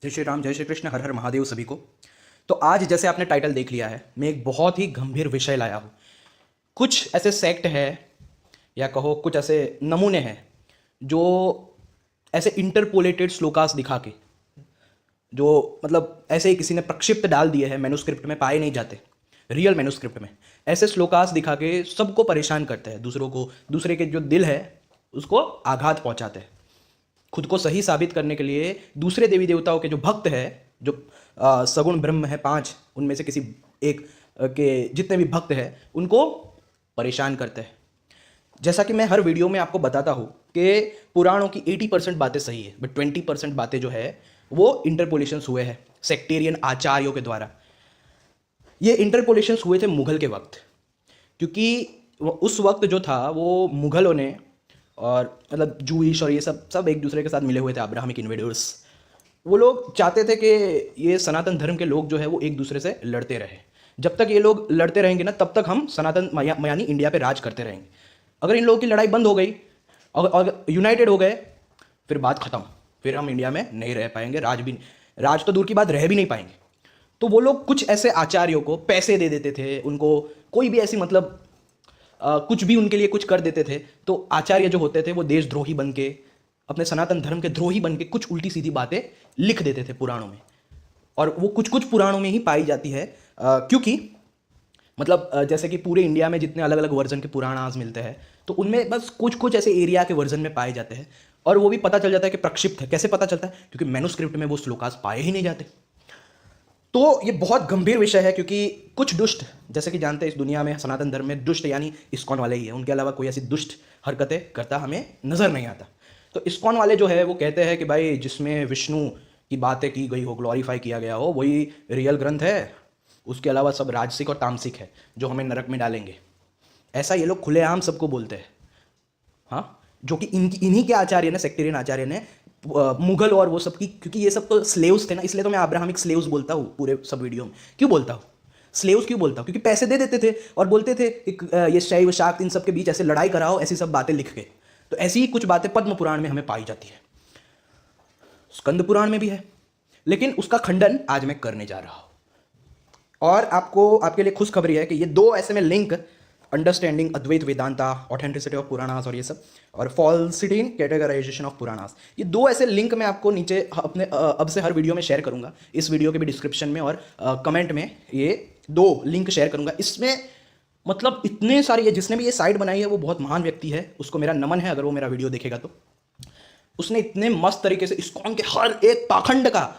जय श्री राम, जय श्री कृष्ण, हर हर महादेव सभी को। तो आज जैसे आपने टाइटल देख लिया है, मैं एक बहुत ही गंभीर विषय लाया हूँ। कुछ ऐसे सेक्ट है या कहो कुछ ऐसे नमूने हैं जो ऐसे इंटरपोलेटेड श्लोकास दिखा के, जो मतलब ऐसे ही किसी ने प्रक्षिप्त डाल दिए हैं, मैन्युस्क्रिप्ट में पाए नहीं जाते, रियल मैन्युस्क्रिप्ट में ऐसे श्लोकास दिखा के सबको परेशान करते हैं, दूसरों को, दूसरे के जो दिल है उसको आघात पहुंचाते हैं। खुद को सही साबित करने के लिए दूसरे देवी देवताओं के जो भक्त है, जो सगुण ब्रह्म है पांच, उनमें से किसी एक के जितने भी भक्त हैं उनको परेशान करते हैं। जैसा कि मैं हर वीडियो में आपको बताता हूँ कि पुराणों की 80% बातें सही है, बट 20% बातें जो है वो इंटरपोलेशंस हुए हैं सेक्टेरियन आचार्यों के द्वारा। ये इंटरपोलेशंस हुए थे मुगल के वक्त, क्योंकि उस वक्त जो था वो मुगलों ने और मतलब जूइश और ये सब सब एक दूसरे के साथ मिले हुए थे, अब्राहमिक इन्वेडर्स। वो लोग चाहते थे कि ये सनातन धर्म के लोग जो है वो एक दूसरे से लड़ते रहे। जब तक ये लोग लड़ते रहेंगे ना, तब तक हम सनातन यानी इंडिया पे राज करते रहेंगे। अगर इन लोगों की लड़ाई बंद हो गई और यूनाइटेड हो गए, फिर बात खत्म, फिर हम इंडिया में नहीं रह पाएंगे, राज तो दूर की बात, रह भी नहीं पाएंगे। तो वो लोग कुछ ऐसे आचार्यों को पैसे दे देते थे, उनको कोई भी ऐसी मतलब कुछ भी उनके लिए कुछ कर देते थे। तो आचार्य जो होते थे वो देशद्रोही बन के, अपने सनातन धर्म के द्रोही बन के कुछ उल्टी सीधी बातें लिख देते थे पुराणों में। और वो कुछ कुछ पुराणों में ही पाई जाती है, क्योंकि मतलब जैसे कि पूरे इंडिया में जितने अलग अलग वर्जन के पुराण आज मिलते हैं, तो उनमें बस कुछ कुछ ऐसे एरिया के वर्जन में पाए जाते हैं। और वो भी पता चल जाता है कि प्रक्षिप्त है। कैसे पता चलता है? क्योंकि मैन्युस्क्रिप्ट में वो श्लोकास पाए ही नहीं जाते। तो ये बहुत गंभीर विषय है, क्योंकि कुछ दुष्ट, जैसे कि जानते हैं इस दुनिया में सनातन धर्म में दुष्ट यानी इस्कॉन वाले ही है, उनके अलावा कोई ऐसी दुष्ट हरकतें करता हमें नजर नहीं आता। तो इस्कॉन वाले जो है वो कहते हैं कि भाई जिसमें विष्णु की बातें की गई हो, ग्लोरीफाई किया गया हो, वही रियल ग्रंथ है, उसके अलावा सब राजसिक और तामसिक है जो हमें नरक में डालेंगे। ऐसा ये लोग खुलेआम सबको बोलते हैं। हाँ, जो कि इन्हीं के आचार्य ने, सेक्टेरियन आचार्य ने मुगल और वो सब की, क्योंकि ये सब तो स्लेव्स थे ना, इसलिए तो मैं अब्राहमिक स्लेव्स बोलता हूँ पूरे सब वीडियो में। क्यों बोलता हूँ स्लेव्स, क्यों बोलता हूँ? क्योंकि पैसे दे देते थे और बोलते थे कि ये शैव शाक्त इन सब के बीच ऐसे लड़ाई कराओ, ऐसी सब बातें लिख के। तो ऐसी ही कुछ बातें पद्म पुराण में हमें पाई जाती है, स्कंद पुराण में भी है, लेकिन उसका खंडन आज मैं करने जा रहा हूँ। और आपको, आपके लिए खुशखबरी है कि ये दो ऐसे में link, understanding Advaita Vedanta, authenticity of Puranas और ये सब, और falsity in categorization of Puranas, ये दो ऐसे लिंक मैं आपको नीचे अपने अब से हर वीडियो में शेयर करूंगा। इस वीडियो के भी डिस्क्रिप्शन में और कमेंट में ये दो लिंक शेयर करूंगा। इसमें मतलब इतने सारे, ये जिसने भी ये साइट बनाई है वो बहुत महान व्यक्ति है, उसको मेरा नमन है अगर वो मेरा वीडियो देखेगा तो। उसने इतने मस्त तरीके से इस्कॉन के हर एक पाखंड का,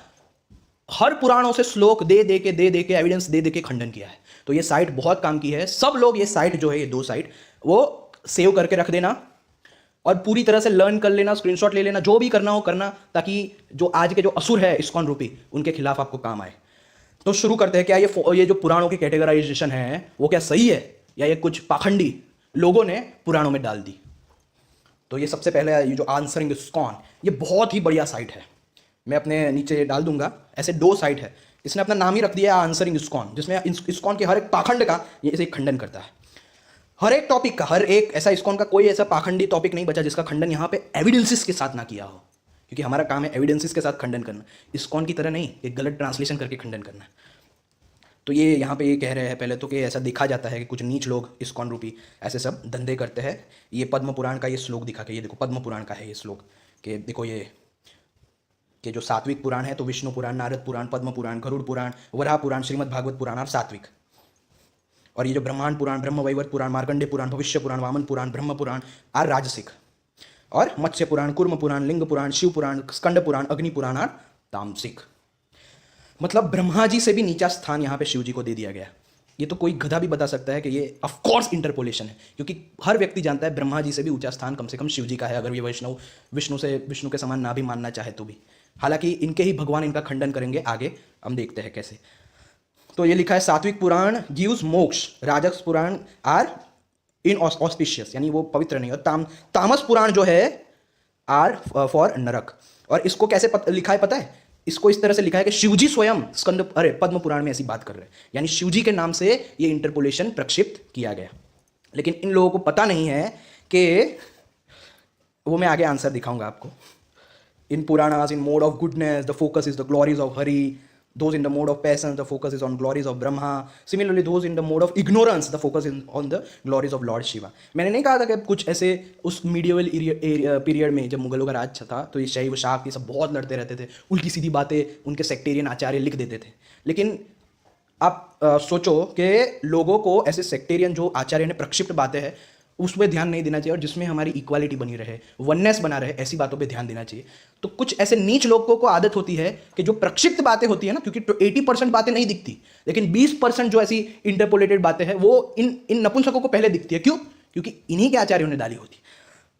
हर पुराणों से श्लोक दे दे के एविडेंस दे दे के खंडन किया है। तो ये साइट बहुत काम की है। सब लोग ये साइट जो है, ये दो साइट, वो सेव करके रख देना और पूरी तरह से लर्न कर लेना, स्क्रीनशॉट ले लेना, जो भी करना हो करना, ताकि जो आज के जो असुर है इस्कॉन रूपी, उनके खिलाफ आपको काम आए। तो शुरू करते हैं। क्या ये जो पुराणों की कैटेगराइजेशन है वो क्या सही है, या ये कुछ पाखंडी लोगों ने पुराणों में डाल दी? तो ये सबसे पहले ये जो आंसरिंग इस्कॉन, ये बहुत ही बढ़िया साइट है, मैं अपने नीचे डाल दूंगा। ऐसे दो साइट है, इसने अपना नाम ही रख दिया आंसरिंग इस्कॉन, जिसमें इस्कॉन के हर एक पाखंड का ये इसे खंडन करता है। हर एक टॉपिक का, हर एक ऐसा इस्कॉन का कोई ऐसा पाखंडी टॉपिक नहीं बचा जिसका खंडन यहाँ पे एविडेंसेस के साथ ना किया हो, क्योंकि हमारा काम है एविडेंसेस के साथ खंडन करना। इस्कॉन की तरह नहीं, एक गलत ट्रांसलेशन करके खंडन करना। तो ये यहाँ पे ये कह रहे हैं पहले तो कि ऐसा देखा जाता है कि कुछ नीच लोग इस्कॉन रूपी ऐसे सब धंधे करते हैं। ये पद्म पुराण का ये श्लोक दिखा के, ये देखो पद्म पुराण का है ये श्लोक, कि देखो ये कि जो सात्विक पुराण है तो विष्णु पुराण, नारद पुराण, पद्म पुराण, गरुड़ पुराण, वराह पुराण, श्रीमद् भागवत पुराण और सात्विक। और ये जो ब्रह्मांड पुराण, ब्रह्म वैवर्त पुराण, मार्कंडे पुराण, भविष्य पुराण, वामन पुराण, ब्रह्म पुराण और राजसिक, और मत्स्य पुराण, कुर्म पुराण, लिंग पुराण, शिव पुराण, स्कंद पुराण, अग्नि पुराण और तामसिक। मतलब ब्रह्मा जी से भी नीचा स्थान यहाँ पे शिव जी को दे दिया गया। ये तो कोई गधा भी बता सकता है कि ये ऑफकोर्स इंटरपोलेशन है, क्योंकि हर व्यक्ति जानता है ब्रह्मा जी से भी ऊंचा स्थान कम से कम शिव जी का है, अगर ये विष्णु के समान ना भी मानना चाहे तो भी। हालांकि इनके ही भगवान इनका खंडन करेंगे आगे, हम देखते हैं कैसे। तो ये लिखा है सात्विक पुराण गिव्स मोक्ष, राजस पुराण आर इन ऑस्पिशियस, यानी वो पवित्र नहीं, और तामस पुराण जो है आर फॉर नरक। और इसको कैसे लिखा है पता है? इसको इस तरह से लिखा है कि शिवजी स्वयं पद्म पुराण में ऐसी बात कर रहे हैं, यानी शिवजी के नाम से ये इंटरपोलेशन प्रक्षिप्त किया गया। लेकिन इन लोगों को पता नहीं है कि, वो मैं आगे आंसर दिखाऊंगा आपको, In Puranas, in mode of goodness, the focus is the glories of Hari. Those in the mode of passion, the focus is on glories of Brahma. Similarly, those in the mode of ignorance, the focus is on the glories of Lord Shiva. मैंने नहीं कहा था कि कुछ ऐसे उस medieval period में जब मुगलों का राज था तो ये शैव शाक्त ये सब बहुत लड़ते रहते थे, उल्टी सीधी बातें उनके सेक्टेरियन आचार्य लिख देते थे। लेकिन आप सोचो कि लोगों को ऐसे सेक्टेरियन जो आचार्य ने प्रक्षिप्त बातें हैं उस पर ध्यान नहीं देना चाहिए, और जिसमें हमारी इक्वालिटी बनी रहे, वननेस बना रहे, ऐसी बातों पे ध्यान देना चाहिए। तो कुछ ऐसे नीच लोगों को आदत होती है कि जो प्रक्षिप्त बातें होती है ना, क्योंकि 80% बातें नहीं दिखती, लेकिन 20% जो ऐसी इंटरपोलेटेड बातें हैं वो इन नपुंसकों को पहले दिखती है। क्यों? क्योंकि इन्हीं के आचार्यों ने डाली होती।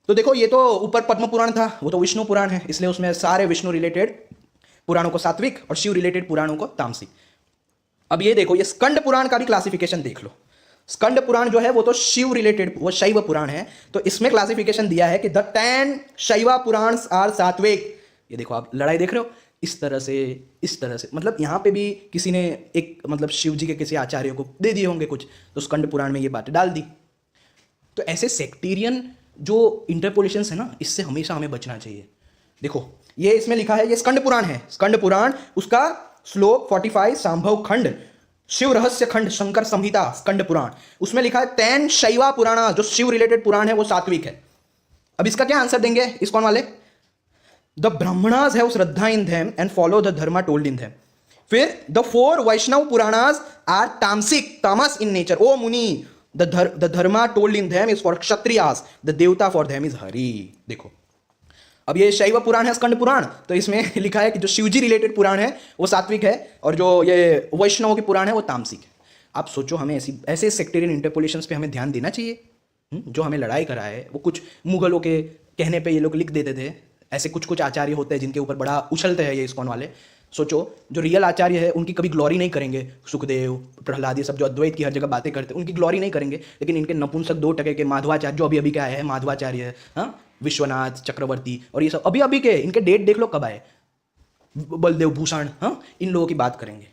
तो देखो, ये तो ऊपर पद्म पुराण था, वो तो विष्णु पुराण है, इसलिए उसमें सारे विष्णु रिलेटेड पुराणों को सात्विक और शिव रिलेटेड पुराणों को तामसिक। अब ये देखो, ये स्कंद पुराण का भी क्लासिफिकेशन देख लो। स्कंद पुराण जो है वो तो शिव रिलेटेड, वो शैव पुराण है, तो इसमें क्लासिफिकेशन दिया है कि द 10 शैवा पुराण्स आर सात्विक। ये देखो, आप लड़ाई देख रहे हो, इस तरह से, मतलब यहाँ पे भी किसी ने एक मतलब शिव जी के किसी आचार्य को दे दिए होंगे कुछ, तो स्कंद पुराण में ये बातें डाल दी। तो ऐसे सेक्टेरियन जो इंटरपोलेशंस है ना, इससे हमेशा हमें बचना चाहिए। देखो, ये इसमें लिखा है, ये स्कंद पुराण है, स्कंद पुराण, उसका श्लोक 45 संभव खंड, शिव रहस्य खंड, शंकर संहिता, स्कंद पुराण, उसमें लिखा है 10 शैवा पुराणा, जो शिव रिलेटेड पुराण है वो सात्विक है। अब इसका क्या आंसर देंगे इस्कॉन वाले? The Brahmanas have Shraddha in them and follow the Dharma told in them. फिर द 4 वैष्णव पुराणास आर तामसिक, तामस इन नेचर। ओ मुनि, the Dharma told in them is for Kshatriyas, the देवता फॉर देम इज हरि। देखो, अब ये शैव पुराण है स्कंद पुराण, तो इसमें लिखा है कि जो शिवजी रिलेटेड पुराण है वो सात्विक है, और जो ये वैष्णवों के पुराण है वो तामसिक है। आप सोचो, हमें ऐसे सेक्टेरियन इंटरपोलेशंस पे हमें ध्यान देना चाहिए। जो हमें लड़ाई करा है वो कुछ मुगलों के कहने पे ये लोग लिख देते थे। ऐसे कुछ आचार्य होते हैं जिनके ऊपर बड़ा उछलते हैं ये इस्कॉन वाले। सोचो, जो रियल आचार्य है उनकी कभी ग्लोरी नहीं करेंगे, सुखदेव, प्रहलाद, ये सब जो अद्वैत की हर जगह बातें करते हैं उनकी ग्लोरी नहीं करेंगे, लेकिन इनके नपुंसक 2% के माधवाचार्य जो अभी क्या आए हैं, माधवाचार्य है, हाँ, विश्वनाथ चक्रवर्ती, और ये सब अभी के इनके डेट देख लो कब आए, बलदेव भूषण, हाँ, इन लोगों की बात करेंगे,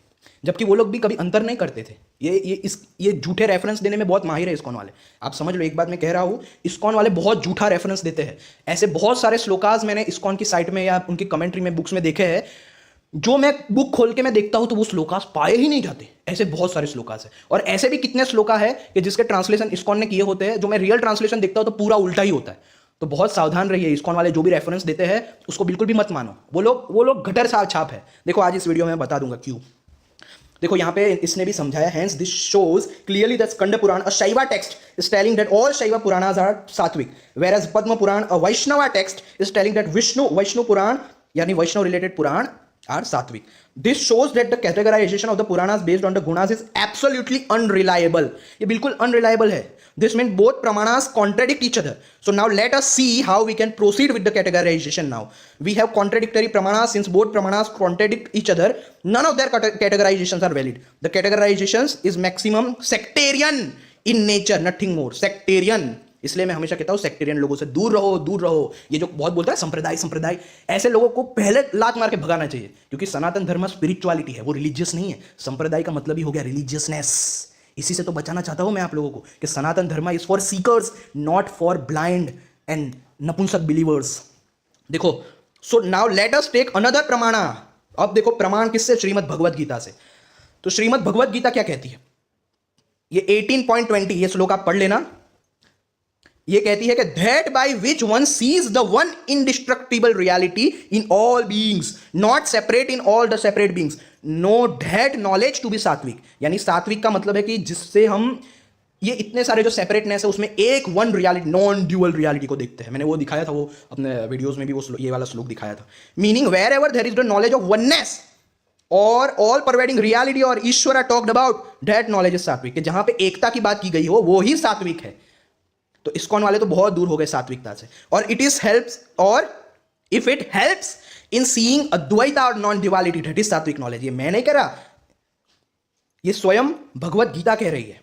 जबकि वो लोग भी कभी अंतर नहीं करते थे। ये झूठे रेफरेंस देने में बहुत माहिर है इस्कॉन वाले। आप समझ लो, एक बात मैं कह रहा हूँ, इस्कॉन वाले बहुत झूठा रेफरेंस देते हैं। ऐसे बहुत सारे श्लोकास मैंने इस्कॉन की साइट में या उनकी कमेंट्री में, बुक्स में देखे हैं, जो मैं बुक खोल के मैं देखता हूं तो वो श्लोकास पाए ही नहीं जाते। ऐसे बहुत सारे श्लोकास है, और ऐसे भी कितने श्लोका है कि जिसके ट्रांसलेशन इस्कॉन ने किए होते हैं, जो मैं रियल ट्रांसलेशन देखता हूं तो पूरा उल्टा ही होता है। तो बहुत सावधान रहिए, इस्कॉन वाले जो भी रेफरेंस देते हैं उसको बिल्कुल भी मत मानो। वो लोग गटर छाप है। देखो, आज इस वीडियो में बता दूंगा क्यों। देखो, यहाँ पे इसने भी समझाया, hence this shows clearly that Skanda Purana, a Shaiva text, is telling that all Shaiva Puranas are sattvic, whereas Padma Purana, a Vaishnava text, is telling that Vaishnu Purana यानी Vaishnav related Purana are sattvic. This shows that the categorization of the Puranas based on the gunas is absolutely unreliable. ये बिल्कुल unreliable है. This means both pramanas contradict each other. So now let us see how we can proceed with the categorization now. We have contradictory pramanas. Since both pramanas contradict each other, none of their categorizations are valid. The categorizations is maximum sectarian in nature, nothing more. Sectarian. इसलिए मैं हमेशा कहता हूँ sectarian लोगों से दूर रहो। ये जो बहुत बोलता है संप्रदाय, ऐसे लोगों को पहले लात मार के भगाना चाहिए, क्योंकि सनातन धर्म स्पिरिचुअलिटी है, वो रिलीजियस नहीं है। संप्रदाय का मतलब ही हो गया रिलीजियसनेस। इसी से तो बचाना चाहता हूं मैं आप लोगों को कि Sanatan Dharma is for seekers, not for blind and नपुंसक बिलीवर्स। देखो, so now let us take another pramana. अब देखो, प्रमाण किससे? श्रीमद् भगवद गीता से। तो श्रीमद् भगवद गीता क्या कहती है? ये 18.20, ये श्लोक आप पढ़ लेना। ये कहती है कि that by which one sees the one indestructible reality in all beings, not separate in all the separate beings, know that knowledge to be sattvic. यानी सात्विक का मतलब है कि जिससे हम ये इतने सारे जो सेपरेटनेस है उसमें एक one reality, non dual reality को देखते हैं। मैंने वो दिखाया था, वो अपने वीडियोस में भी वो ये वाला श्लोक दिखाया था। Meaning wherever there is the knowledge of oneness और ऑल परवेडिंग रियलिटी और Ishwar are talked about, that knowledge is sattvic. जहां पे एकता की बात की गई हो वो ही सात्विक है। तो इस्कॉन वाले तो बहुत दूर हो गए सात्विकता से। और इट इज हेल्प्स, और if it helps in seeing Advaita और नॉन ड्युअलिटी, दैट इज सात्विक नॉलेज। ये मैं नहीं कह रहा, ये स्वयं भगवत गीता कह रही है।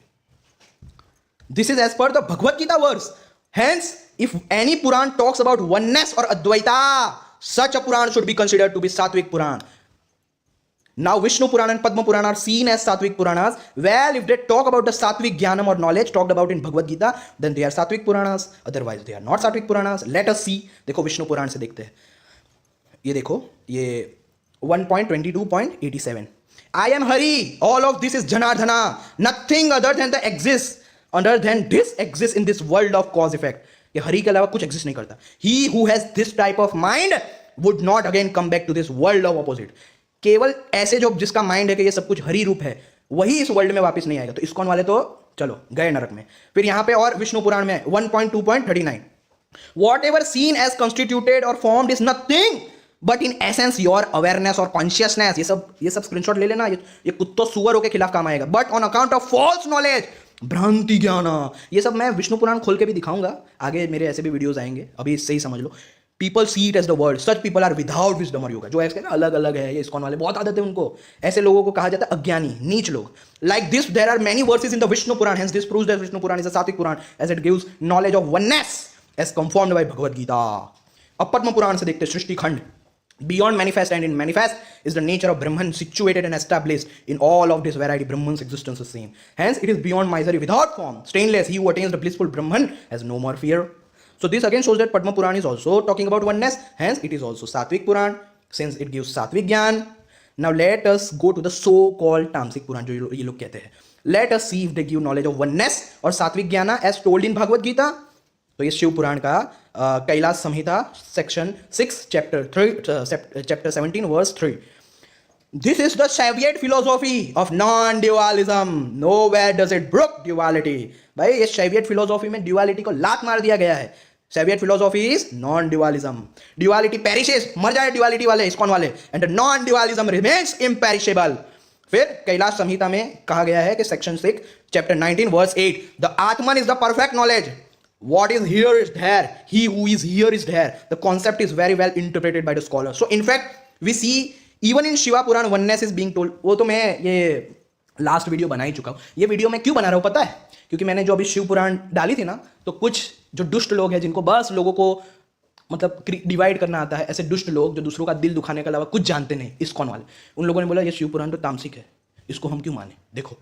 This is as per the Bhagavat Gita verse. Hence if any Purana talks about oneness और Advaita, such a Purana should be considered to be sattvic Purana. Now Vishnu Purana and Padma Purana are seen as Sattvic Puranas. Well, if they talk about the Sattvic Jnanam or knowledge talked about in Bhagavad Gita, then they are Sattvic Puranas. Otherwise, they are not Sattvic Puranas. Let us see. देखो, विष्णु पुराण से देखते हैं। ये देखो, ये 1.22.87, I am Hari, all of this is Janardana, nothing other than the exist, other than this exist in this world of cause effect. ये हरि के अलावा कुछ एग्जिस्ट नहीं करता। He who has this type of mind would not again come back to this world of opposite. केवल ऐसे जो जिसका माइंड है कि ये सब कुछ हरि रूप है, वही इस वर्ल्ड में वापस नहीं आएगा। तो इस्कॉन वाले तो चलो गए नरक में। फिर यहां पे और विष्णु पुराण में 1.2.39, whatever seen as constituted और formed is nothing but in essence your awareness और कॉन्शियसनेस। ये सब स्क्रीनशॉट ले लेना, ये कुत्तों सुअरों के खिलाफ काम आएगा। But on account of false knowledge, भ्रांति ज्ञान, ये सब मैं विष्णु पुराण खोल के भी दिखाऊंगा आगे, मेरे ऐसे भी वीडियोस आएंगे, अभी इससे ही समझ लो। People see it as the world, such people are without wisdom और योगा। जो ऐसे ना अलग अलग है, ये इस्कॉन वाले बहुत आदत है उनको, ऐसे लोगों को कहा जाता है अज्ञानी, नीच लोग। Like this there are many verses in the Vishnu Purana, hence this proves that Vishnu Purana is a sattvic Purana as it gives knowledge of oneness as confirmed by Bhagavad Gita. अब पद्म पुराण से देखते सृष्टि खंड। Beyond manifest and in manifest is the nature of Brahman, situated and established in all of this variety. Brahman's existence is seen. Hence, it is beyond misery, without form, stainless. He who attains the blissful Brahman has no more fear. So this again shows that Padma Puran is also talking about oneness. Hence, it is also Sattvic Puran, since it gives Sattvic Gyan. Now let us go to the so-called Tamasic Puran, जो ये लोग कहते हैं. Let us see if they give knowledge of oneness or Sattvic Jnana as told in Bhagavad Gita. तो ये शिव पुराण का Kailash Samhita section 6 chapter 17 verse 3। This is the Saivite philosophy of non dualism, nowhere does it break duality. भाई ये Soviet philosophy में duality को लात मार दिया गया है। Saivite philosophy is non dualism. Duality perishes, मर जाए ड्यूअलिटी वाले, इस्कॉन वाले, and the non dualism remains imperishable. फिर कैलाश संहिता में कहा गया है कि section 6 chapter 19 verse 8, the atman is the perfect knowledge. What is here is there. He who is here is there. The concept is very well interpreted by the scholar. So in fact, we see even in Shiva Puran oneness is being told. वो तो मैं ये last video बना ही चुका हूँ। ये video मैं क्यों बना रहा हूँ पता है? क्योंकि मैंने जो अभी शिव पुराण डाली थी ना, तो कुछ जो दुष्ट लोग हैं जिनको बस लोगों को मतलब डिवाइड करना आता है, ऐसे दुष्ट लोग जो दूसरों का दिल दुखाने के अलावा कुछ जानते नहीं, इस्कॉन वाले, उन लोगों ने बोला ये शिव पुराण तो तामसिक है, इसको हम क्यों माने। देखो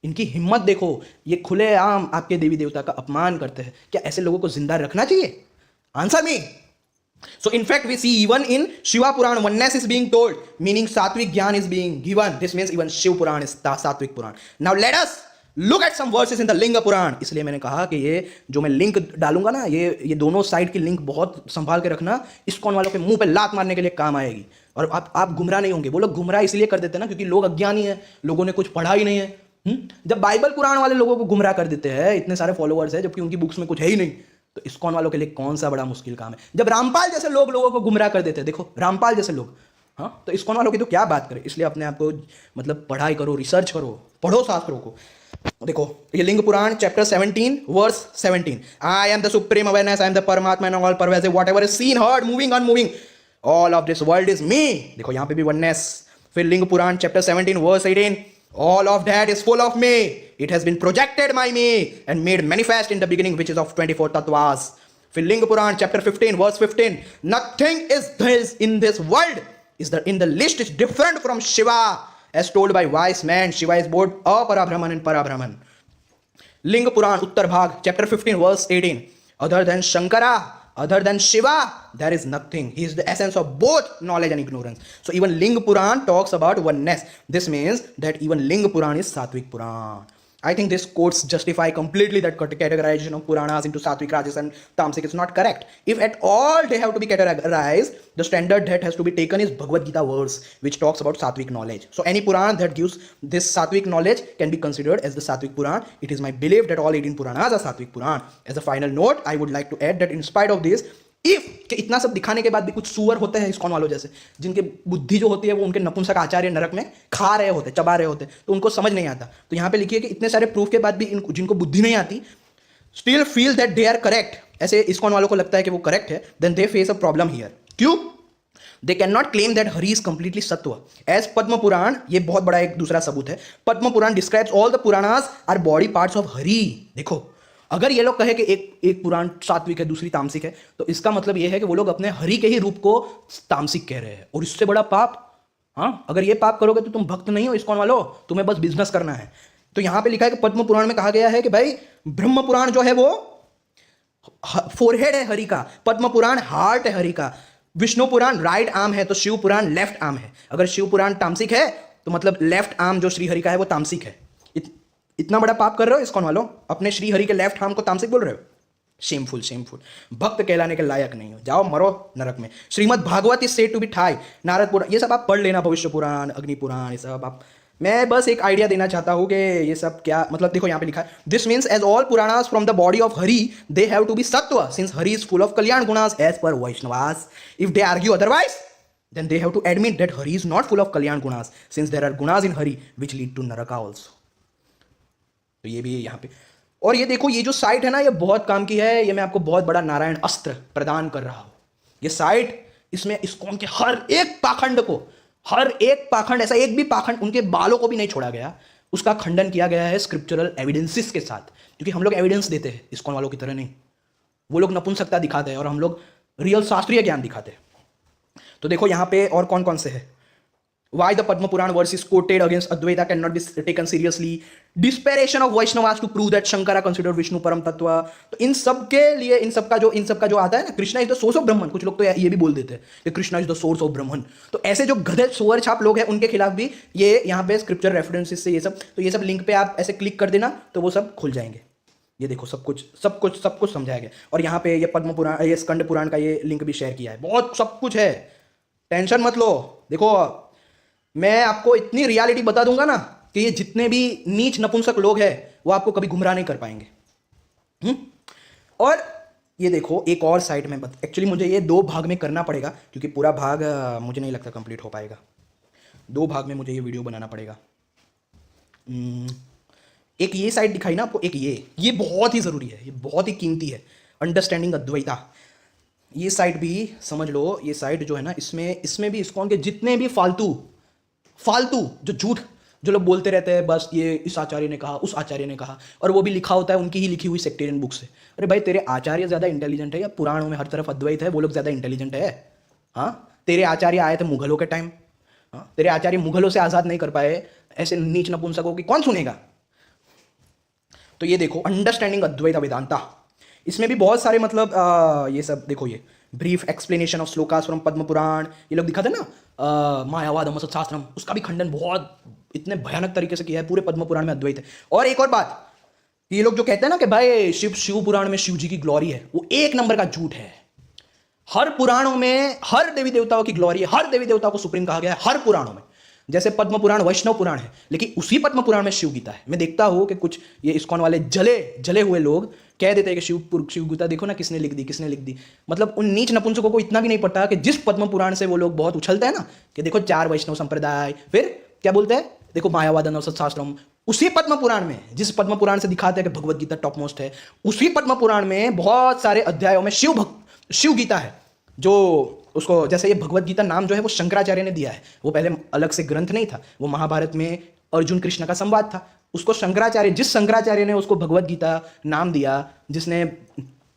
इनकी हिम्मत देखो, ये खुलेआम आपके देवी देवता का अपमान करते हैं। क्या ऐसे लोगों को जिंदा रखना चाहिए? Answer me. So in fact we see even in Shiva Puran oneness is being told, meaning Sattvic Gyan is being given. This means even Shiv Puran is Sattvic Puran. Now let us look at some verses in the Linga Puran. इसलिए मैंने कहा कि ये जो मैं link डालूंगा ना, ये दोनों साइड की लिंक बहुत संभाल के रखना, इस्कॉन वालों के मुंह पे लात मारने के लिए काम आएगी। और आप गुमराह नहीं होंगे। वो लोग गुमराह इसलिए कर देते हैं ना क्योंकि लोग अज्ञानी है, लोगों ने कुछ पढ़ा ही नहीं है। जब बाइबल कुरान वाले लोगों को गुमराह कर देते हैं, इतने सारे फॉलोअर्स हैं जबकि उनकी बुक्स में कुछ है ही नहीं, तो इस्कॉन वालों के लिए कौन सा बड़ा मुश्किल काम है। जब रामपाल जैसे लोग लोगों को गुमराह कर देते हैं, देखो रामपाल जैसे लोग, हाँ, तो इस्कॉन वालों की तो क्या बात करें। इसलिए अपने आप को मतलब पढ़ाई करो, रिसर्च करो, पढ़ो शास्त्रों को। देखो ये Linga Purana chapter 17 verse 17, I am the supreme awareness, I am the paramatma and all pervasive, whatever is seen heard moving unmoving, all of this world is me. देखो यहाँ पे भी वननेस। फिर Linga Purana chapter 17 verse 18, all of that is full of me, it has been projected by me and made manifest in the beginning, which is of 24 tattvas. Fill Linga Puran chapter 15 verse 15, nothing is this in this world is in the list is different from Shiva, as told by wise man. Shiva is both Aparabrahman and Parabrahman. Linga Puran Uttar Bhag chapter 15 verse 18, other than Shankara, other than Shiva, there is nothing. He is the essence of both knowledge and ignorance. So even Linga Puran talks about oneness. This means that even Linga Puran is Sattvic Puran. I think this quotes justify completely that categorization of Puranas into Sattvic, Rajas and Tamasic is not correct. If at all they have to be categorized, the standard that has to be taken is Bhagavad Gita verse, which talks about Sattvic knowledge. So any Puran that gives this Sattvic knowledge can be considered as the Sattvic Puran. It is my belief that all 18 Puranas are Sattvic Puran. As a final note, I would like to add that in spite of this, if कि इतना सब दिखाने के बाद भी कुछ सुअर होते हैं इस्कॉन वालों जैसे, जिनके बुद्धि जो होती है वो उनके नपुंसक आचार्य नरक में खा रहे होते, चबा रहे होते, तो उनको समझ नहीं आता। तो यहाँ पे लिखिए कि इतने सारे प्रूफ के बाद भी जिनको बुद्धि नहीं आती, still feel that they are correct, ऐसे इस्कॉन वालों को लगता है कि वो करेक्ट है, then they face a problem here. क्यों? They can not claim that Hari is completely sattva as Padma Purana. ये बहुत बड़ा एक दूसरा सबूत है। Padma Purana describes all the Puranas are body parts of Hari. देखो अगर ये लोग कहे कि एक पुराण सात्विक है, दूसरी तामसिक है, तो इसका मतलब ये है कि वो लोग अपने हरि के ही रूप को तामसिक कह रहे हैं, और इससे बड़ा पाप, हाँ, अगर ये पाप करोगे तो तुम भक्त नहीं हो इस्कॉन वालों, तुम्हें बस बिजनेस करना है। तो यहां पे लिखा है कि पद्म पुराण में कहा गया है कि भाई ब्रह्म पुराण जो है वो फोरहेड है हरि का, पद्म पुराण हार्ट है हरि का, विष्णु पुराण राइट आर्म है तो शिव पुराण लेफ्ट आर्म है। अगर शिव पुराण तामसिक है तो मतलब लेफ्ट आर्म जो श्रीहरि का है वो तामसिक है। इतना बड़ा पाप कर रहे हो इस्कॉन वालों, अपने श्रीहरि के लेफ्ट आर्म को तामसिक बोल रहे हो। शेमफुल शेमफुल, भक्त कहलाने के लायक नहीं हो, जाओ मरो नरक में। Shrimad Bhagavat is said to be ठाई, नारद पुराण, ये सब आप पढ़ लेना, भविष्य पुराण, अग्नि पुराण, ये सब आप। मैं बस एक आइडिया देना चाहता हूँ कि ये सब क्या मतलब। देखो यहाँ पे लिखा है, this means as all Puranas from the body of Hari they have to be sattva since Hari is full of kalyana gunas as per Vaishnavas. If they argue otherwise then they have to admit that Hari is not full of kalyan gunas since there are gunas in Hari which lead to naraka also। तो ये भी है यहाँ पे। और ये देखो ये जो साइट है ना ये बहुत काम की है, ये मैं आपको बहुत बड़ा नारायण अस्त्र प्रदान कर रहा हूँ। ये साइट, इसमें इस्कॉन के हर एक पाखंड को, हर एक पाखंड, ऐसा एक भी पाखंड उनके बालों को भी नहीं छोड़ा गया, उसका खंडन किया गया है स्क्रिप्चरल एविडेंसेस के साथ। क्योंकि हम लोग एविडेंस देते हैं इस्कॉन वालों की तरह नहीं, वो लोग नपुंसकता दिखाते हैं और हम लोग रियल शास्त्रीय ज्ञान दिखाते हैं। तो देखो यहाँ पे और कौन कौन से है। Why the Padma Puran verse is quoted against Advaita cannot be taken seriously. Desperation of Vaishnavas to prove that Shankara considered Vishnu परम तत्व। तो इन सब के लिए इन सब का जो आता है ना, Krishna is the source of Brahman. कुछ लोग तो ये भी बोल देते हैं कि Krishna is the source of Brahman. तो ऐसे जो गधे सोअर छाप लोग हैं उनके खिलाफ भी ये यहाँ पे स्क्रिप्चर रेफरेंसेस से ये सब, तो ये सब लिंक पे आप ऐसे क्लिक कर देना तो वो सब खुल जाएंगे। ये देखो सब कुछ समझाया गया। और यहाँ पे ये पद्म पुराण, ये स्कंद पुराण का ये लिंक भी शेयर किया है। बहुत सब कुछ है, टेंशन मत लो। देखो मैं आपको इतनी रियलिटी बता दूंगा ना कि ये जितने भी नीच नपुंसक लोग हैं वो आपको कभी गुमराह नहीं कर पाएंगे। और ये देखो एक और साइड में एक्चुअली मुझे ये 2 भाग में करना पड़ेगा क्योंकि पूरा भाग मुझे नहीं लगता कंप्लीट हो पाएगा। 2 भाग में मुझे ये वीडियो बनाना पड़ेगा। एक ये साइड दिखाई ना आपको, एक ये बहुत ही ज़रूरी है, ये बहुत ही कीमती है, अंडरस्टैंडिंग अद्वैता। ये साइड भी समझ लो। ये साइड जो है ना, इसमें भी इस्कॉन के जितने भी फालतू जो झूठ जो लोग बोलते रहते हैं, बस ये इस आचार्य ने कहा, उस आचार्य ने कहा, और वो भी लिखा होता है उनकी ही लिखी हुई सेक्टेरियन बुक से। अरे भाई तेरे आचार्य ज़्यादा इंटेलिजेंट है या पुराणों में हर तरफ अद्वैत है वो लोग ज़्यादा इंटेलिजेंट है? हाँ, तेरे आचार्य आए थे मुगलों के टाइम, हाँ, तेरे आचार्य मुगलों से आज़ाद नहीं कर पाए, ऐसे नीच नपुंसकों की कौन सुनेगा? तो ये देखो अंडरस्टैंडिंग अद्वैत वेदांता, इसमें भी बहुत सारे मतलब ये सब देखो, ये brief explanation of shlokas from Padma Purana, ये लोग दिखाते ना मायावाद शास्त्रम, उसका भी खंडन बहुत इतने भयानक तरीके से किया है। पूरे पद्म पुराण में अद्वैत है। और एक और बात, ये लोग जो कहते हैं ना कि भाई शिव पुराण में शिव जी की ग्लोरी है, वो 1 नंबर का झूठ है। हर पुराणों में हर देवी देवताओं की ग्लोरी है, हर देवी देवताओं को सुप्रीम कहा गया है हर पुराणों में। जैसे पद्म पुराण वैष्णव पुराण है, लेकिन उसी पद्म पुराण में शिव गीता है। मैं देखता हूं कि कुछ ये इस्कॉन वाले जले हुए लोग कह देते हैं कि शिव गीता देखो ना किसने लिख दी। मतलब उन नीच नपुंसकों को इतना भी नहीं पता कि जिस पद्म पुराण से वो लोग बहुत उछलते हैं ना कि देखो 4 वैष्णव संप्रदाय, फिर क्या बोलते हैं, देखो मायावाद शास्त्रम, उसी पद्म पुराण में, जिस पद्म पुराण से दिखाते हैं कि भगवत गीता टॉप मोस्ट है, उसी पद्म पुराण में बहुत सारे अध्यायों में शिव गीता है। जो उसको, जैसे ये भगवत गीता नाम जो है वो शंकराचार्य ने दिया है, वो पहले अलग से ग्रंथ नहीं था, वो महाभारत में अर्जुन कृष्ण का संवाद था, उसको जिस शंकराचार्य ने उसको भगवत गीता नाम दिया, जिसने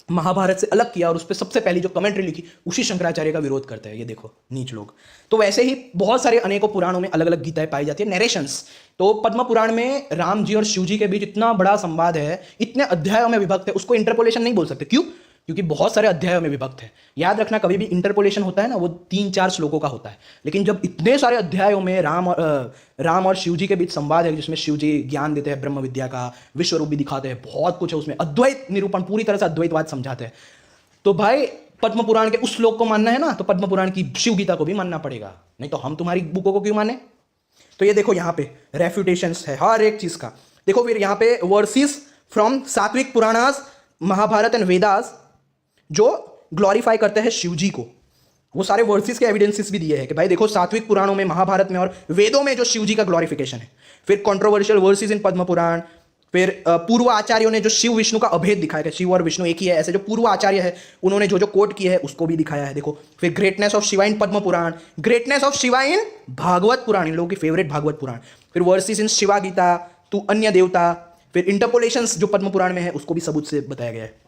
महाभारत से अलग किया और उस पर सबसे पहली जो कमेंट्री लिखी, उसी शंकराचार्य का विरोध करते हैं ये देखो नीच लोग। तो वैसे ही बहुत सारे अनेकों पुराणों में अलग अलग गीताएं पाई जाती है, नरेशंस। तो पद्म पुराण में राम जी और शिव जी के बीच इतना बड़ा संवाद है, इतने अध्यायों में विभक्त है, उसको इंटरपोलेशन नहीं बोल सकते। क्यों? क्योंकि बहुत सारे अध्यायों में विभक्त है। याद रखना, कभी भी इंटरपोलेशन होता है ना वो 3-4 श्लोकों का होता है, लेकिन जब इतने सारे अध्यायों में राम और शिव जी के बीच संवाद है, जिसमें शिव जी ज्ञान देते हैं ब्रह्म विद्या का, विश्व रूप भी दिखाते हैं, बहुत कुछ है उसमें, अद्वैत निरूपण पूरी तरह से अद्वैतवाद समझाते हैं। तो भाई पद्म पुराण के उस श्लोक को मानना है ना, तो पद्म पुराण की शिव गीता को भी मानना पड़ेगा, नहीं तो हम तुम्हारी बुकों को क्यों माने? तो ये देखो यहाँ पे रेफ्यूटेशंस है हर एक चीज का। देखो फिर यहाँ पे वर्सेस फ्रॉम सात्विक पुराणास, महाभारत एंड वेदास जो ग्लोरीफाई करते हैं शिव जी को, वो सारे वर्सेस के एविडेंसेस भी दिए हैं कि भाई देखो सात्विक पुराणों में, महाभारत में और वेदों में जो शिव जी का ग्लोरिफिकेशन है। फिर कंट्रोवर्शियल वर्सेस इन पद्म पुराण, फिर पूर्व आचार्यों ने जो शिव विष्णु का अभेद दिखाया है, शिव और विष्णु एक ही है, ऐसे जो पूर्व आचार्य है उन्होंने जो कोट किया है उसको भी दिखाया है। देखो फिर greatness of Shiva in Padma Purana, greatness of Shiva in Bhagavata Purana, इन लोगों की फेवरेट भागवत पुराण, फिर वर्सेस इन शिवा गीता, तू अन्य देवता, फिर इंटरपोलेशंस जो पद्म पुराण में है उसको भी सबूत से बताया गया है।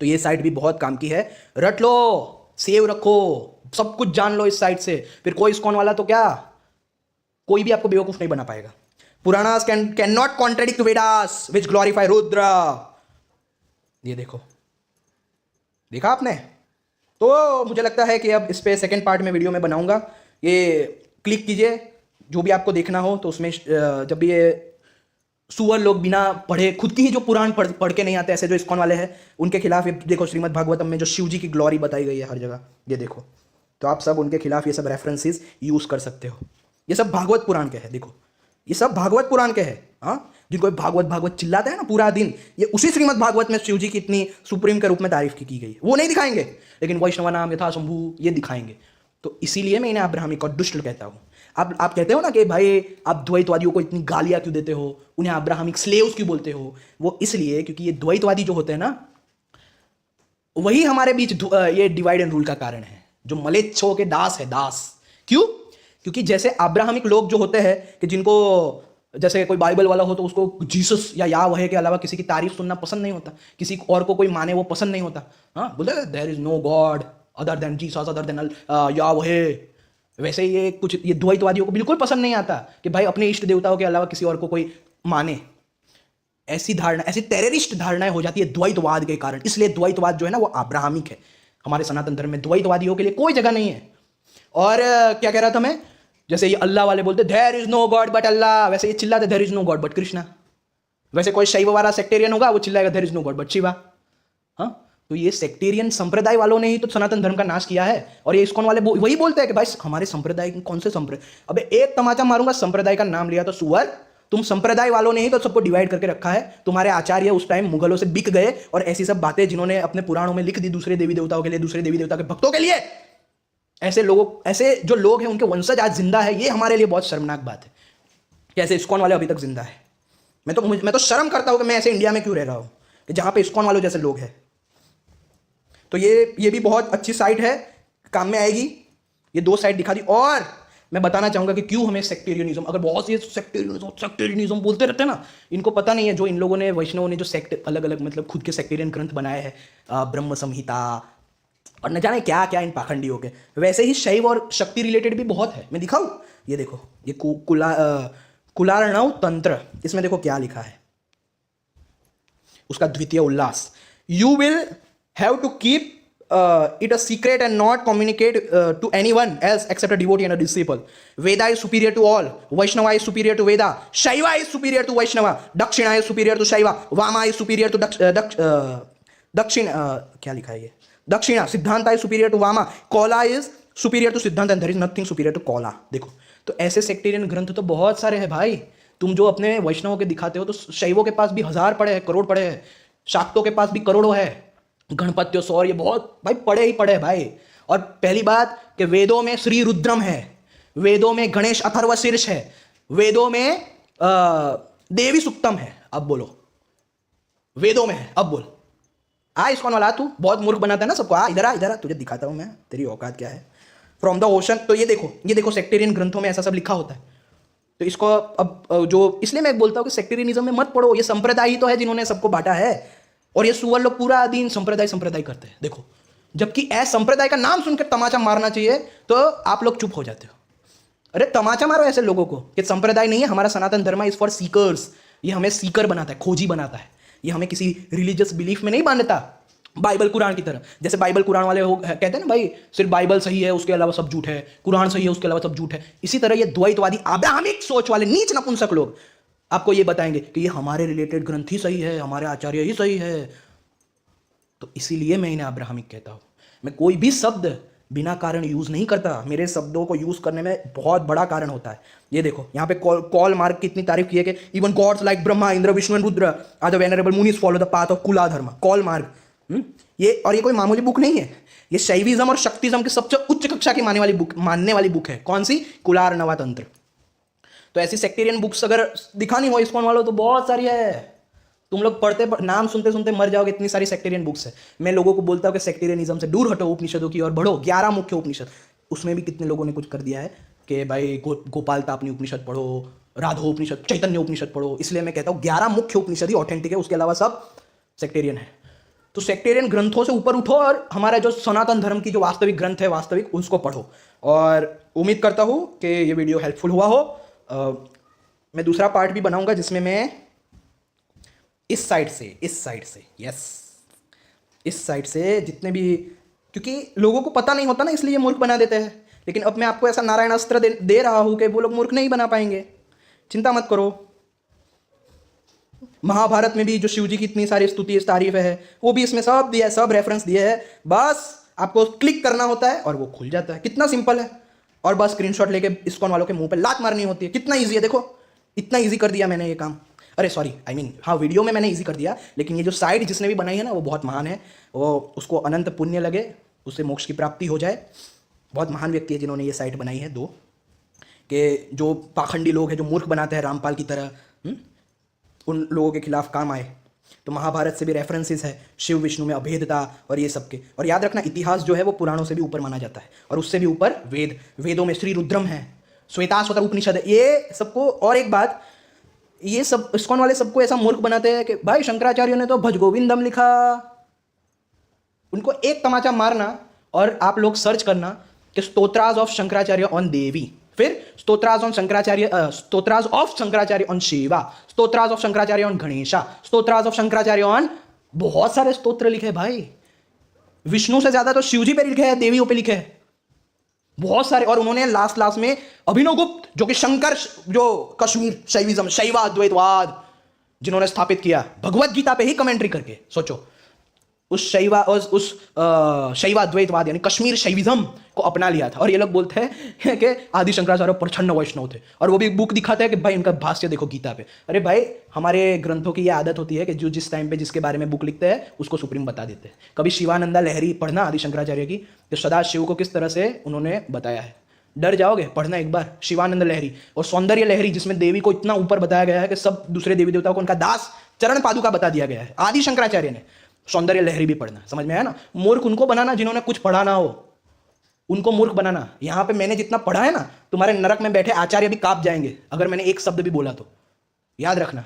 तो ये साइट भी बहुत काम की है, रट लो, सेव रखो, सब कुछ जान लो इस साइट से। फिर कोई इस्कॉन वाला तो क्या, कोई भी आपको बेवकूफ नहीं बना पाएगा। Puranas can not contradict Vedas which glorify Rudra. ये देखो, देखा आपने, तो मुझे लगता है कि अब इस पर सेकेंड पार्ट में वीडियो में बनाऊंगा। ये क्लिक कीजिए जो भी आपको देखना हो। तो उसमें जब भी ये सुअर लोग बिना पढ़े खुद की ही जो पुराण पढ़ के नहीं आते, ऐसे जो इस्कॉन वाले हैं, उनके खिलाफ ये देखो श्रीमद् भागवतम में जो शिव जी की ग्लोरी बताई गई है हर जगह, ये देखो। तो आप सब उनके खिलाफ ये सब रेफरेंसेस यूज कर सकते हो। ये सब भागवत पुराण के हैं, देखो ये सब भागवत पुराण के हैं। हाँ, जिनको भागवत भागवत चिल्लाते हैं ना पूरा दिन, ये उसी श्रीमद् भागवत में शिव जी की इतनी सुप्रीम के रूप में तारीफ की गई है। वो नहीं दिखाएंगे, लेकिन वैष्णव नाम यथा शंभु ये दिखाएंगे। तो इसीलिए मैं इन्हें अब्राहमिक और दुष्ट कहता हूँ। आप कहते हो ना कि भाई आप द्वैतवादियों को इतनी गालियां क्यों देते हो, उन्हें अब्राहमिक स्लेव्स क्यों बोलते हो? वो इसलिए क्योंकि ये द्वैतवादी जो होते हैं ना, वही हमारे बीच ये डिवाइड एंड रूल का कारण है। जो मलेच्छों के दास है, दास क्यों? क्योंकि जैसे अब्राहमिक लोग जो होते हैं कि जिनको जैसे कोई बाइबल वाला हो तो उसको जीसस या याहवेह के अलावा किसी की तारीफ सुनना पसंद नहीं होता, किसी और को कोई माने वो पसंद नहीं होता। हाँ, बोलते there is no god other than Jesus other than Yahweh. वैसे ये कुछ ये द्वैतवादियों को बिल्कुल पसंद नहीं आता कि भाई अपने इष्ट देवताओं के अलावा किसी और को कोई माने। ऐसी धारणा, ऐसी टेररिस्ट धारणाएं हो जाती है द्वैतवाद के कारण। इसलिए द्वैतवाद जो है ना वो अब्राहमिक है। हमारे सनातन धर्म में द्वैतवादियों के लिए कोई जगह नहीं है। और क्या कह रहा था मैं, जैसे ये अल्लाह वाले बोलते there is no god but Allah, वैसे ये चिल्लाते there is no god but Krishna. वैसे कोई शैव वाला सेक्टेरियन होगा वो चिल्लाएगा there is no god but Shiva. हाँ, तो ये सेक्टेरियन संप्रदाय वालों ने ही तो सनातन धर्म का नाश किया है। और ये इस्कॉन वाले वही बोलते हैं कि भाई हमारे संप्रदाय कौन से संप्रदाय, अबे एक तमाचा मारूंगा, संप्रदाय का नाम लिया तो सुअर। तुम संप्रदाय वालों ने ही तो सबको डिवाइड करके रखा है। तुम्हारे आचार्य उस टाइम मुगलों से बिक गए और ऐसी सब बातें जिन्होंने अपने पुराणों में लिख दी दूसरे देवी देवताओं के लिए, दूसरे देवी देवता के भक्तों के लिए, ऐसे लोगों, ऐसे जो लोग हैं उनके वंशज आज जिंदा है। ये हमारे लिए बहुत शर्मनाक बात है कि ऐसे इस्कॉन वाले अभी तक जिंदा है। मैं तो शर्म करता हूं कि मैं ऐसे इंडिया में क्यों रह रहा हूं कि जहां पे इस्कॉन वालों जैसे लोग हैं। तो ये भी बहुत अच्छी साइट है, काम में आएगी। ये दो साइट दिखा दी। और मैं बताना चाहूंगा कि क्यों हमें सेक्टेरियनिज्म, अगर बहुत से सेक्टेरियनिज्म बोलते रहते हैं ना, इनको पता नहीं है जो इन लोगों ने वैष्णवों ने जो सेक्ट अलग अलग मतलब खुद के सेक्टेरियन ग्रंथ बनाए हैं, ब्रह्म संहिता और न जाने क्या क्या इन पाखंडियों के, वैसे ही शैव और शक्ति रिलेटेड भी बहुत है। मैं दिखाऊं, ये देखो, ये कुलार्णव तंत्र, इसमें देखो क्या लिखा है, उसका द्वितीय उल्लास। You will have to keep it a secret and not communicate to anyone else except a devotee and a disciple. Veda is superior to all. Vaishnava is superior to Veda. Shaiva is superior to Vaishnava. Dakshina is superior to Shaiva. Vama is superior to Dakshina. क्या लिखा है ये? Dakshina. Siddhanta is superior to Vama. Kola is superior to Siddhanta and there is nothing superior to Kola. देखो, तो ऐसे sectarian ग्रंथ तो बहुत सारे हैं भाई। तुम जो अपने वैष्णवों के दिखाते हो, तो शैवों के पास भी 1000 पड़े हैं, करोड़ पड़े हैं। शाक्तों के पास भी करोड़ों है। गणपत्यो सौर ये बहुत भाई पढ़े ही पढ़े भाई। और पहली बात कि वेदों में श्री रुद्रम है, वेदों में गणेश अथर्व शीर्ष है, वेदों में देवी सुक्तम है। अब बोलो, वेदों में है, अब बोल। इस्कॉन वाला तू बहुत मूर्ख बनाता है ना सबको। इधर आ तुझे दिखाता हूं मैं तेरी औकात क्या है। फ्रॉम द ओशन, तो ये देखो सेक्टेरियन ग्रंथों में ऐसा सब लिखा होता है। तो इसको अब जो इसलिए मैं बोलता हूं कि सेक्टेरियनिज्म में मत पढ़ो। ये संप्रदाय ही तो है जिन्होंने सबको बांटा है। और ये सुअर लोग पूरा दिन संप्रदाय करते हैं। देखो, जबकि ऐसे संप्रदाय का नाम सुनकर तमाचा मारना चाहिए तो आप लोग चुप हो जाते हो। अरे तमाचा मारो ऐसे लोगों को कि संप्रदाय नहीं है, हमारा सनातन धर्म इज फॉर सीकर्स। ये हमें सीकर बनाता है, खोजी बनाता है। ये हमें किसी रिलीजियस बिलीफ में नहीं बांधता, बाइबल कुरान की तरह। जैसे बाइबल कुरान वाले कहते हैं ना भाई सिर्फ बाइबल सही है उसके अलावा सब झूठ है, कुरान सही है उसके अलावा सब झूठ है। इसी तरह ये द्वैतवादी अब्राहमिक सोच वाले नीच नपुंसक लोग आपको ये बताएंगे कि ये हमारे रिलेटेड ग्रंथ ही सही है, हमारे आचार्य ही सही है। तो इसीलिए मैं इन्हें अब्राहमिक कहता हूं। मैं कोई भी शब्द बिना कारण यूज नहीं करता। मेरे शब्दों को यूज करने में बहुत बड़ा कारण होता है। ये देखो यहाँ पे कॉल मार्क की इतनी तारीफ की है कि even gods like Brahma Indra Vishnu and Rudra are the venerable munis follow the path of kula dharma. Call mark ये कोई मामूली बुक नहीं है। ये शैविज्म और शक्तिज्म की सबसे उच्च कक्षा की मानने वाली बुक है। कौन सी? कुलार्णवा तंत्र। तो ऐसी सेक्टेरियन बुक्स अगर दिखानी हो इस्कॉन वालों तो बहुत सारी है। तुम लोग पढ़ते नाम सुनते सुनते मर जाओगे, इतनी सारी सेक्टेरियन बुक्स है। मैं लोगों को बोलता हूँ कि सेक्टेरियनिज्म से दूर हटो, उपनिषदों की ओर बढ़ो। 11 मुख्य उपनिषद, उसमें भी कितने लोगों ने कुछ कर दिया है कि भाई गोपाल तापनी उपनिषद पढ़ो, राधो उपनिषद, चैतन्य उपनिषद पढ़ो। इसलिए मैं कहता हूँ 11 मुख्य उपनिषद ही ऑथेंटिक है, उसके अलावा सब सेक्टेरियन है। तो सेक्टेरियन ग्रंथों से ऊपर उठो और हमारा जो सनातन धर्म की जो वास्तविक ग्रंथ है, वास्तविक, उसको पढ़ो। और उम्मीद करता हूँ कि ये वीडियो हेल्पफुल हुआ हो। मैं दूसरा पार्ट भी बनाऊंगा जिसमें मैं इस साइड से जितने भी क्योंकि लोगों को पता नहीं होता ना, इसलिए मूर्ख बना देते हैं। लेकिन अब मैं आपको ऐसा नारायण अस्त्र दे रहा हूं कि वो लोग मूर्ख नहीं बना पाएंगे, चिंता मत करो। महाभारत में भी जो शिव जी की इतनी सारी स्तुति तारीफ है वो भी इसमें सब दिया है, सब रेफरेंस दिए है। बस आपको क्लिक करना होता है और वो खुल जाता है, कितना सिंपल है। और बस स्क्रीनशॉट लेके इस्कॉन वालों के मुंह पे लात मारनी होती है, कितना ईजी है। देखो इतना ईजी कर दिया मैंने ये काम। अरे सॉरी, आई मीन हाँ, वीडियो में मैंने ईजी कर दिया, लेकिन ये जो साइट जिसने भी बनाई है ना वो बहुत महान है। वो उसको अनंत पुण्य लगे, उससे मोक्ष की प्राप्ति हो जाए। बहुत महान व्यक्ति है जिन्होंने ये साइट बनाई है। दो कि जो पाखंडी लोग हैं, जो मूर्ख बनाते हैं रामपाल की तरह, उन लोगों के खिलाफ काम आए। तो महाभारत से भी रेफरेंसेस है शिव विष्णु में अभेदता और ये सब के। और याद रखना, इतिहास जो है वो पुराणों से भी ऊपर माना जाता है, और उससे भी ऊपर वेदों में श्री रुद्रम है, श्वेताश्वतर उपनिषद है, ये सबको। और एक बात, ये सब इस्कॉन वाले सबको ऐसा मूर्ख बनाते हैं कि भाई शंकराचार्य ने तो भज गोविंदम लिखा। उनको एक तमाचा मारना और आप लोग सर्च करना कि स्तोत्रास ऑफ शंकराचार्य ऑन देवी, फिर stotras on Shankaracharya, stotras of Shankaracharya on Shiva, stotras of Shankaracharya on Ganesha, stotras of Shankaracharya on, बहुत सारे स्तोत्र लिखे भाई। विष्णु से ज्यादा तो शिव जी पे लिखे हैं, देवियों पे लिखे हैं बहुत सारे। और उन्होंने लास्ट में अभिनव गुप्त, जो कि शंकर, जो कश्मीर शैविज्म, शैवाद्वैतवाद जिन्होंने स्थापित किया भगवत गीता पे ही कमेंट्री करके, सोचो उस शैवाद्वैतवाद यानी कश्मीर शैविज्म को अपना लिया था। और ये लोग बोलते हैं कि आदि शंकराचार्य प्रचंड वैष्णव थे, और वो भी बुक दिखाते हैं कि भाई इनका भाष्य देखो गीता पे। अरे भाई, हमारे ग्रंथों की ये आदत होती है कि जो जिस टाइम पे जिसके बारे में बुक लिखते हैं उसको सुप्रीम बता देते हैं। कभी शिवानंदा लहरी पढ़ना आदि शंकराचार्य की, तो सदाशिव को किस तरह से उन्होंने बताया है, डर जाओगे, पढ़ना एक बार शिवानंद लहरी। और सौंदर्य लहरी, जिसमें देवी को इतना ऊपर बताया गया है कि सब दूसरे देवी देवताओं को उनका दास चरण पादुका बता दिया गया है, आदि शंकराचार्य ने। सौंदर्य लहरी भी पढ़ना, समझ में आया ना। मूर्ख उनको बनाना जिन्होंने कुछ पढ़ा ना हो, उनको मूर्ख बनाना। यहां पे मैंने जितना पढ़ा है ना, तुम्हारे नरक में बैठे आचार्य भी कांप जाएंगे अगर मैंने एक शब्द भी बोला तो, याद रखना।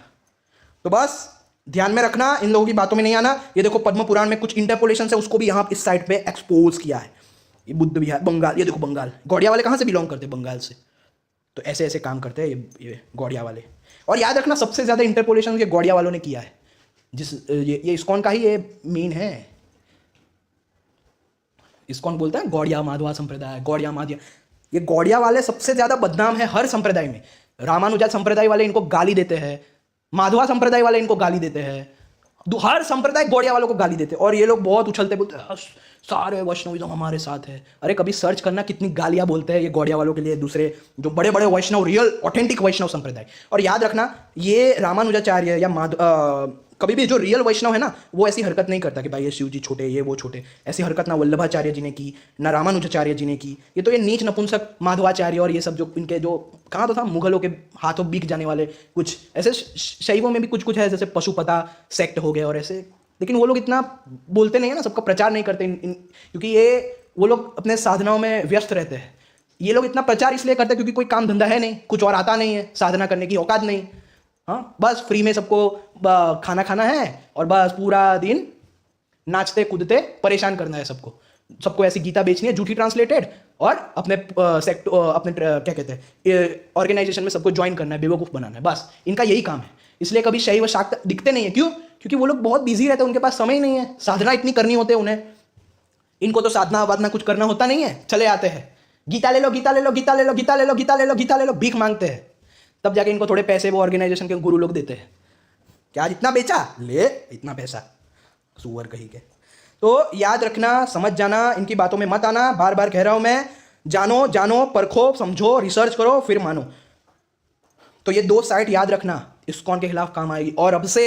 तो बस ध्यान में रखना, इन लोगों की बातों में नहीं आना। ये देखो पद्म पुराण में कुछ इंटरपोलेशन है, उसको भी यहां इस साइड पे एक्सपोज किया है। ये बुद्ध विहार बंगाल, ये देखो बंगाल, गौड़िया वाले कहां से बिलोंग करते हैं, बंगाल से। तो ऐसे ऐसे काम करते हैं ये गौड़िया वाले। और याद रखना, सबसे ज्यादा इंटरपोलेशन ये गौड़िया वालों ने किया है। ये इस्कॉन का ही ये मीन है। इस्कॉन बोलता है गौड़िया माधवा संप्रदाय, गौड़िया माधवा। ये गौड़िया वाले सबसे ज्यादा बदनाम है हर संप्रदाय में। रामानुजा संप्रदाय वाले इनको गाली देते हैं, माधवा संप्रदाय वाले इनको गाली देते हैं, हर संप्रदाय गौड़िया वालों को गाली देते हैं। और ये लोग बहुत उछलते बोलते हैं सारे वैष्णविज्म हमारे साथ है। अरे कभी सर्च करना कितनी गालियां बोलते हैं ये गौड़िया वालों के लिए दूसरे जो बड़े बड़े वैष्णव, रियल ऑथेंटिक वैष्णव संप्रदाय। और याद रखना, ये रामानुजाचार्य या कभी भी जो रियल वैष्णव है ना, वो ऐसी हरकत नहीं करता कि भाई ये शिव जी छोटे, ये वो छोटे। ऐसी हरकत ना वल्लभाचार्य जी ने की, ना रामानुजाचार्य जी ने की। ये तो ये नीच नपुंसक माधवाचार्य और ये सब जो इनके जो कहाँ तो था, मुगलों के हाथों बिक जाने वाले कुछ ऐसे शैवों में भी कुछ कुछ है, जैसे पशुपता सेक्ट हो गए और ऐसे। लेकिन वो लोग इतना बोलते नहीं है ना, सबका प्रचार नहीं करते क्योंकि ये वो लोग अपने साधनाओं में व्यस्त रहते हैं। ये लोग इतना प्रचार इसलिए करते हैं क्योंकि कोई काम धंधा है नहीं, कुछ और आता नहीं है, साधना करने की औकात नहीं। हाँ, बस फ्री में सबको खाना खाना है और बस पूरा दिन नाचते कूदते परेशान करना है सबको ऐसी गीता बेचनी है झूठी ट्रांसलेटेड, और अपने अपने क्या कहते हैं ऑर्गेनाइजेशन में सबको ज्वाइन करना है, बेवकूफ़ बनाना है। बस इनका यही काम है। इसलिए कभी शैव शाक्त दिखते नहीं है। क्यों? क्योंकि वो लोग बहुत बिजी रहते हैं, उनके पास समय ही नहीं है, साधना इतनी करनी होती है उन्हें। इनको तो साधना वाधना कुछ करना होता नहीं है, चले आते हैं गीता ले लो, गीता ले लो, गीता ले लो, गीता ले लो, गीता ले लो, गीता ले लो, भीख मांगते हैं। तब जाके इनको थोड़े पैसे वो ऑर्गेनाइजेशन के गुरु लोग देते हैं। क्या जितना बेचा ले इतना पैसा, सुअर कहीं के। तो याद रखना, समझ जाना, इनकी बातों में मत आना। बार बार कह रहा हूं मैं, जानो जानो, परखो, समझो, रिसर्च करो, फिर मानो। तो ये दो साइट याद रखना, इस्कॉन के खिलाफ काम आएगी। और अब से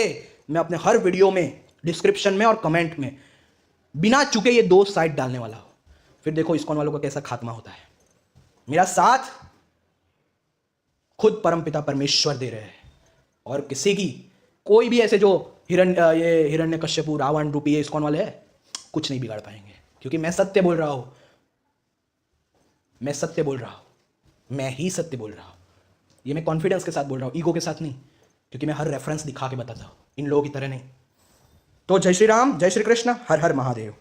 मैं अपने हर वीडियो में, डिस्क्रिप्शन में और कमेंट में बिना चुके ये दो साइट डालने वाला हूं। फिर देखो इस्कॉन वालों का कैसा खात्मा होता है। मेरा साथ खुद परमपिता परमेश्वर दे रहे हैं, और किसी की कोई भी ऐसे जो हिरण्यकश्यपु, रावण रूपी ये इस्कॉन वाले हैं, कुछ नहीं बिगाड़ पाएंगे। क्योंकि मैं सत्य बोल रहा हूं, मैं सत्य बोल रहा हूं, मैं ही सत्य बोल रहा हूं। ये मैं कॉन्फिडेंस के साथ बोल रहा हूं, ईगो के साथ नहीं, क्योंकि मैं हर रेफरेंस दिखा के बताता हूं, इन लोगों की तरह नहीं। तो जय श्री राम, जय श्री कृष्ण, हर हर महादेव।